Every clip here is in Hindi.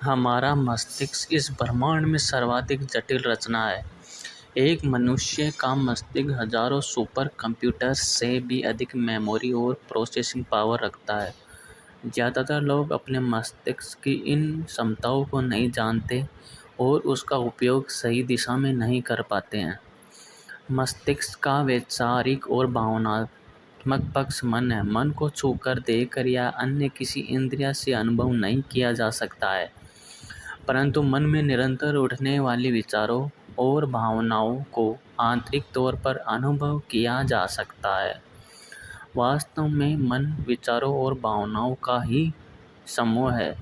हमारा मस्तिष्क इस ब्रह्मांड में सर्वाधिक जटिल रचना है। एक मनुष्य का मस्तिष्क हजारों सुपर कंप्यूटर्स से भी अधिक मेमोरी और प्रोसेसिंग पावर रखता है। ज़्यादातर लोग अपने मस्तिष्क की इन क्षमताओं को नहीं जानते और उसका उपयोग सही दिशा में नहीं कर पाते हैं। मस्तिष्क का वैचारिक और भावनात्मक पक्ष मन है। मन को छूकर, देखकर या अन्य किसी इंद्रिय से अनुभव नहीं किया जा सकता है, परंतु मन में निरंतर उठने वाले विचारों और भावनाओं को आंतरिक तौर पर अनुभव किया जा सकता है। वास्तव में मन विचारों और भावनाओं का ही समूह है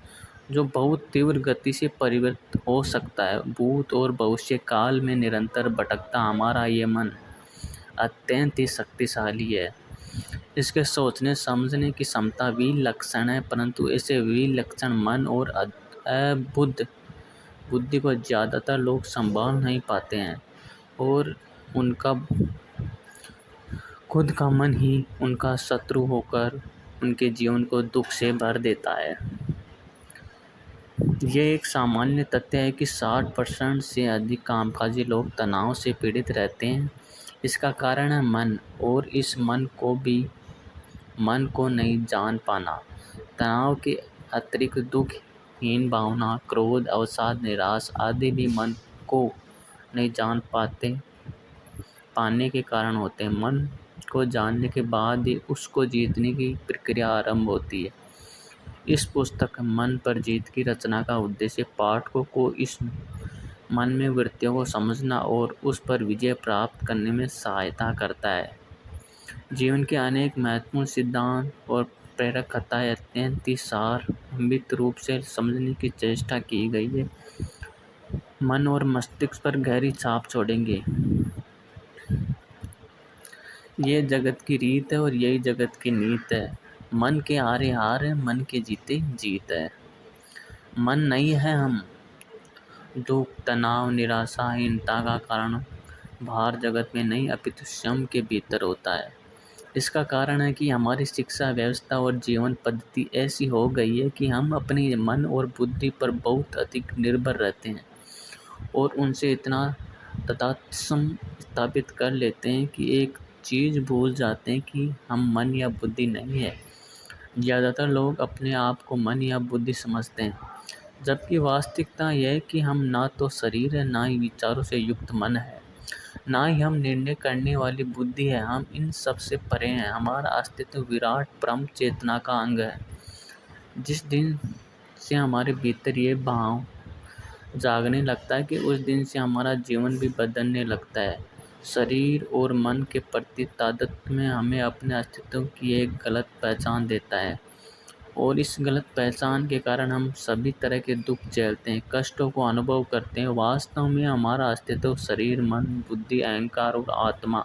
जो बहुत तीव्र गति से परिवर्तित हो सकता है। भूत और भविष्य काल में निरंतर भटकता हमारा ये मन अत्यंत ही शक्तिशाली है। इसके सोचने समझने की क्षमता विलक्षण है, परंतु ऐसे विलक्षण मन और अद्भुत बुद्धि को ज़्यादातर लोग संभाल नहीं पाते हैं और उनका खुद का मन ही उनका शत्रु होकर उनके जीवन को दुख से भर देता है। ये एक सामान्य तथ्य है कि 60% से अधिक कामकाजी लोग तनाव से पीड़ित रहते हैं। इसका कारण है मन, और इस मन को नहीं जान पाना। तनाव के अतिरिक्त दुख, हीन भावना, क्रोध, अवसाद, निराश आदि भी मन को नहीं जान पाने के कारण होते हैं। मन को जानने के बाद ही उसको जीतने की प्रक्रिया आरंभ होती है। इस पुस्तक मन पर जीत की रचना का उद्देश्य पाठकों को इस मन में वृत्तियों को समझना और उस पर विजय प्राप्त करने में सहायता करता है। जीवन के अनेक महत्वपूर्ण सिद्धांत और प्रेरक कथाएं अत्यंत ही सारंभित रूप से समझने की चेष्टा की गई है। मन और मस्तिष्क पर गहरी छाप छोड़ेंगे। ये जगत की रीत है और यही जगत की नीत है। मन के हारे हार है, मन के जीते जीत है। मन नहीं है हम। दुख, तनाव, निराशाहीनता का कारण बाहर जगत में नहीं, अपितु स्वयं के भीतर होता है। इसका कारण है कि हमारी शिक्षा व्यवस्था और जीवन पद्धति ऐसी हो गई है कि हम अपने मन और बुद्धि पर बहुत अधिक निर्भर रहते हैं और उनसे इतना तादात्म्य स्थापित कर लेते हैं कि एक चीज़ भूल जाते हैं कि हम मन या बुद्धि नहीं है। ज़्यादातर लोग अपने आप को मन या बुद्धि समझते हैं, जबकि वास्तविकता यह है कि हम ना तो शरीर है, ना ही विचारों से युक्त मन है, ना ही हम निर्णय करने वाली बुद्धि है। हम इन सब से परे हैं। हमारा अस्तित्व विराट ब्रह्म चेतना का अंग है। जिस दिन से हमारे भीतर ये भाव जागने लगता है कि उस दिन से हमारा जीवन भी बदलने लगता है। शरीर और मन के प्रति तादात्म्य में हमें अपने अस्तित्व की एक गलत पहचान देता है, और इस गलत पहचान के कारण हम सभी तरह के दुख झेलते हैं, कष्टों को अनुभव करते हैं। वास्तव में हमारा अस्तित्व शरीर, मन, बुद्धि, अहंकार और आत्मा,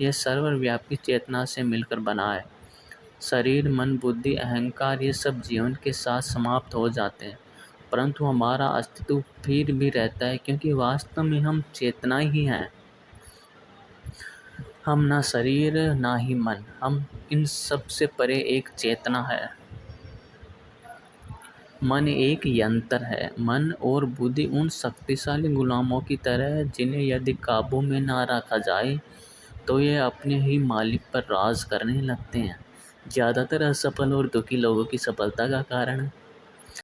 यह सर्वव्यापी चेतना से मिलकर बना है। शरीर, मन, बुद्धि, अहंकार ये सब जीवन के साथ समाप्त हो जाते हैं, परंतु हमारा अस्तित्व फिर भी रहता है, क्योंकि वास्तव में हम चेतना ही हैं। हम ना शरीर ना ही मन, हम इन सब से परे एक चेतना है। मन एक यंत्र है। मन और बुद्धि उन शक्तिशाली गुलामों की तरह है जिन्हें यदि काबू में ना रखा जाए तो ये अपने ही मालिक पर राज करने लगते हैं। ज़्यादातर असफल और दुखी लोगों की सफलता का कारण